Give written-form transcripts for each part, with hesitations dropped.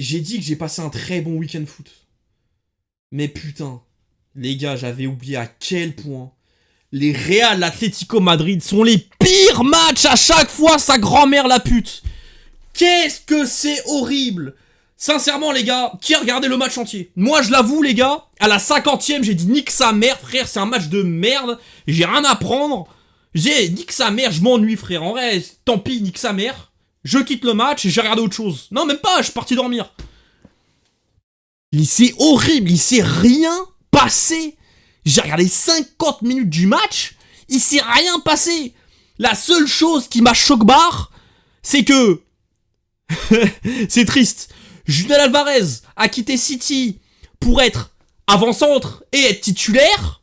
J'ai dit que j'ai passé un très bon week-end foot. Mais putain, les gars, j'avais oublié à quel point les Real Atlético Madrid sont les pires matchs à chaque fois, sa grand-mère la pute. Qu'est-ce que c'est horrible. Sincèrement, les gars, qui a regardé le match entier? Moi, je l'avoue, les gars, à la 50e, j'ai dit nique sa mère, frère, c'est un match de merde, j'ai rien à prendre. J'ai nique sa mère, je m'ennuie, frère. En vrai, tant pis, nique sa mère. Je quitte le match et j'ai regardé autre chose. Non, même pas, je suis parti dormir. C'est horrible, il s'est rien passé. J'ai regardé 50 minutes du match, il s'est rien passé. La seule chose qui m'a choc-barre, c'est que... c'est triste. Julian Alvarez a quitté City pour être avant-centre et être titulaire,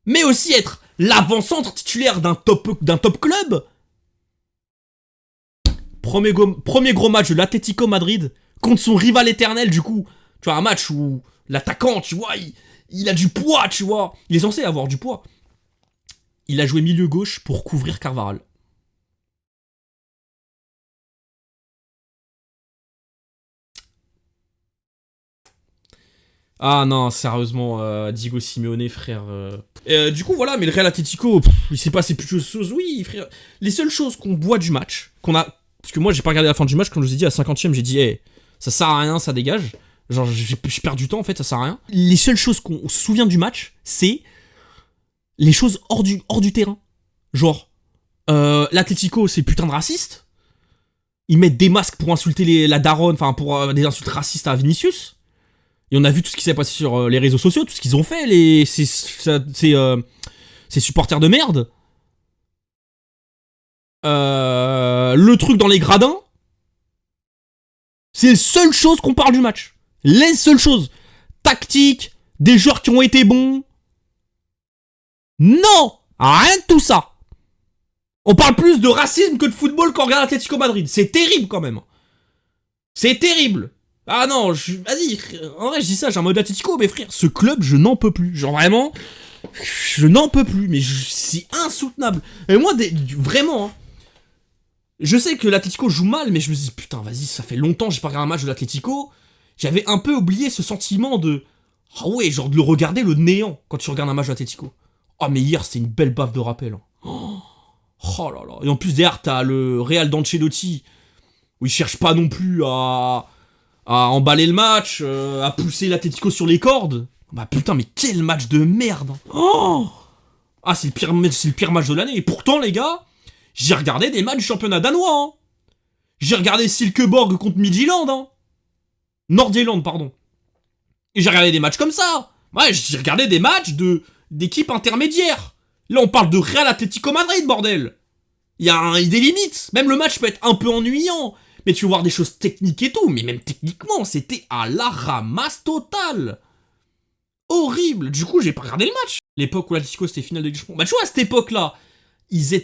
mais aussi être l'avant-centre titulaire d'un top club. Premier gros match de l'Atlético Madrid contre son rival éternel, du coup. Tu vois, un match où l'attaquant, tu vois, il a du poids, tu vois. Il est censé avoir du poids. Il a joué milieu gauche pour couvrir Carvajal. Ah non, sérieusement, Diego Simeone, frère. Du coup, voilà, mais le Real Atlético, il s'est passé plus de choses. Oui, frère. Les seules choses qu'on voit du match, qu'on a... Parce que moi, j'ai pas regardé la fin du match, comme je vous ai dit, à 50e, j'ai dit, hey, ça sert à rien, ça dégage. Genre, je perds du temps, en fait, ça sert à rien. Les seules choses qu'on se souvient du match, c'est les choses hors du terrain. Genre, l'Atlético, c'est putain de raciste. Ils mettent des masques pour insulter la daronne, enfin, pour des insultes racistes à Vinicius. Et on a vu tout ce qui s'est passé sur les réseaux sociaux, tout ce qu'ils ont fait, ces supporters de merde. Le truc dans les gradins. C'est les seules choses qu'on parle du match. Les seules choses. Tactique, des joueurs qui ont été bons. Non, rien de tout ça. On parle plus de racisme que de football quand on regarde Atlético Madrid. C'est terrible quand même. C'est terrible. Ah non, vas-y, en vrai je dis ça, j'ai un mode Atlético, mais frère, ce club, je n'en peux plus. Genre vraiment, je n'en peux plus, mais c'est insoutenable. Et moi, vraiment, hein, je sais que l'Atlético joue mal, mais je me dis, putain, vas-y, ça fait longtemps que j'ai pas regardé un match de l'Atlético. J'avais un peu oublié ce sentiment de... Ah ouais, genre de le regarder le néant quand tu regardes un match de l'Atlético. Oh mais hier, c'était une belle baffe de rappel. Hein. Oh là là. Et en plus, derrière, t'as le Real d'Ancelotti, où il cherche pas non plus à emballer le match, à pousser l'Atlético sur les cordes. Bah putain, mais quel match de merde. Oh ah, c'est le pire match de l'année. Et pourtant, les gars, j'ai regardé des matchs du championnat danois. Hein. J'ai regardé Silkeborg contre Midtjylland. Hein. Nord-Irlande, pardon. Et j'ai regardé des matchs comme ça. Ouais, j'ai regardé des matchs d'équipes intermédiaires. Là, on parle de Real Atlético Madrid, bordel. Il y a des limites. Même le match peut être un peu ennuyant. Mais tu vas voir des choses techniques et tout. Mais même techniquement, c'était à la ramasse totale. Horrible. Du coup, j'ai pas regardé le match. L'époque où l'Atlético c'était finale de Ligue des Champions. Bah, tu vois, à cette époque-là, ils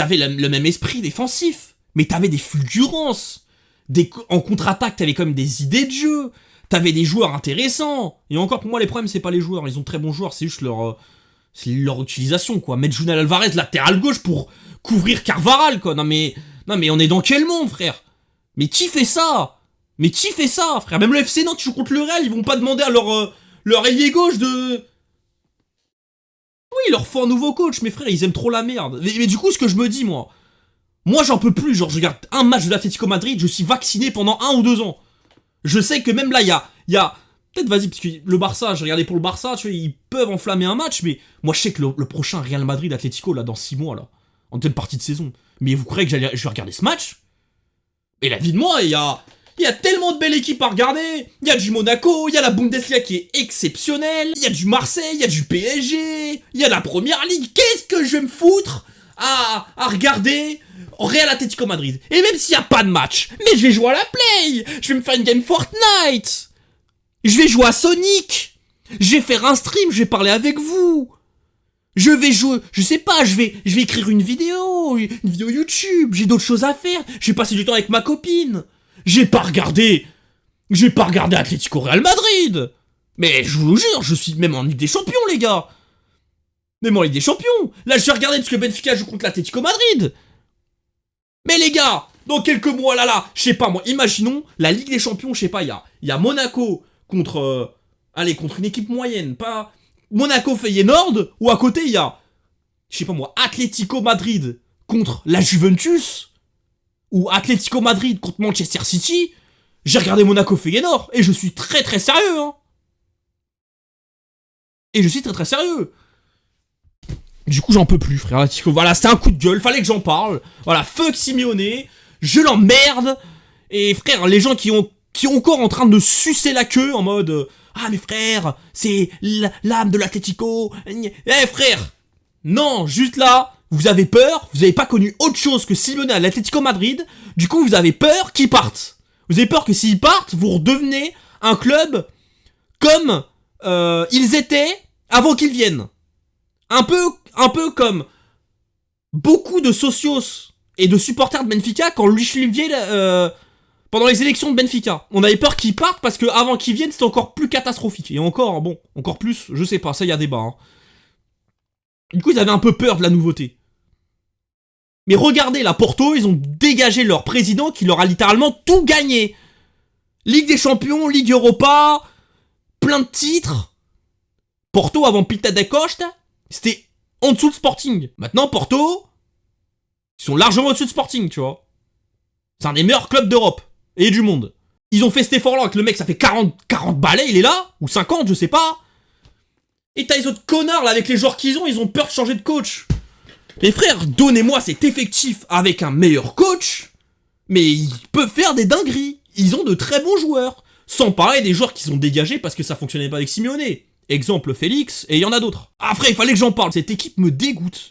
avaient le même esprit défensif. Mais t'avais des fulgurances. En contre-attaque, t'avais quand même des idées de jeu. T'avais des joueurs intéressants. Et encore, pour moi, les problèmes, c'est pas les joueurs. Ils ont de très bons joueurs, c'est juste leur utilisation, quoi. Mettre Julian Alvarez latéral gauche pour couvrir Carvajal, quoi. Non mais on est dans quel monde, frère? Mais qui fait ça? Mais qui fait ça, frère? Même le FC Nantes, tu joues contre le Real, ils vont pas demander à leur ailier gauche de... Oui, il leur faut un nouveau coach, mais frère, ils aiment trop la merde. Mais du coup, ce que je me dis, moi, j'en peux plus. Genre, je regarde un match de l'Atlético Madrid, je suis vacciné pendant 1 ou 2 ans. Je sais que même là, il y a... Peut-être, vas-y, parce que le Barça, j'ai regardé pour le Barça, tu vois, ils peuvent enflammer un match, mais moi, je sais que le prochain Real Madrid-Atlético, là, dans 6 mois, là, en telle partie de saison. Mais vous croyez que je vais regarder ce match? Et la vie de moi, il y a tellement de belles équipes à regarder. Il y a du Monaco, il y a la Bundesliga qui est exceptionnelle, il y a du Marseille, il y a du PSG, il y a la Première Ligue. Qu'est-ce que je vais me foutre à regarder Real Atlético Madrid? Et même s'il n'y a pas de match, mais je vais jouer à la Play. Je vais me faire une game Fortnite. Je vais jouer à Sonic. Je vais faire un stream, je vais parler avec vous. Je vais jouer, je sais pas, je vais écrire une vidéo YouTube, j'ai d'autres choses à faire, je vais passer du temps avec ma copine. J'ai pas regardé Atlético Real Madrid. Mais je vous jure, je suis même en Ligue des Champions, les gars. Même en Ligue des Champions. Là, je vais regarder parce que Benfica joue contre l'Atlético Madrid. Mais les gars, Dans quelques mois, là, je sais pas moi, imaginons la Ligue des Champions, je sais pas, il y a Monaco contre, contre une équipe moyenne, pas Monaco Feyenoord, ou à côté il y a, je sais pas moi, Atlético Madrid contre la Juventus, ou Atlético Madrid contre Manchester City. J'ai regardé Monaco Feyenoord, et je suis très très sérieux, hein. Et je suis très très sérieux. Du coup, j'en peux plus, frère. Voilà, c'était un coup de gueule, fallait que j'en parle. Voilà, fuck Simeone, je l'emmerde. Et frère, les gens qui ont encore en train de sucer la queue en mode ah mais frère, c'est l'âme de l'Atlético. Eh frère, non, juste là, vous avez peur, vous avez pas connu autre chose que Simeone à l'Atlético Madrid. Du coup, vous avez peur qu'il parte. Vous avez peur que s'ils partent, vous redevenez un club comme ils étaient avant qu'ils viennent. Un peu comme beaucoup de socios et de supporters de Benfica quand Luis Olivier pendant les élections de Benfica. On avait peur qu'ils partent parce que avant qu'ils viennent, c'était encore plus catastrophique. Et encore, bon, encore plus, je sais pas, ça y a débat. Hein. Du coup, ils avaient un peu peur de la nouveauté. Mais regardez, là, Porto, ils ont dégagé leur président qui leur a littéralement tout gagné. Ligue des Champions, Ligue Europa, plein de titres. Porto, avant Pinta da Costa, c'était en dessous de Sporting. Maintenant, Porto, ils sont largement au-dessus de Sporting, tu vois. C'est un des meilleurs clubs d'Europe et du monde. Ils ont fait cet effort-là, que le mec, ça fait 40 balais, il est là, ou 50, je sais pas. Et t'as les autres connards, là, avec les joueurs qu'ils ont, ils ont peur de changer de coach. Les frères, donnez-moi cet effectif avec un meilleur coach, mais ils peuvent faire des dingueries. Ils ont de très bons joueurs. Sans parler des joueurs qui sont dégagés parce que ça fonctionnait pas avec Simeone. Exemple Félix, et il y en a d'autres. Après, il fallait que j'en parle, cette équipe me dégoûte.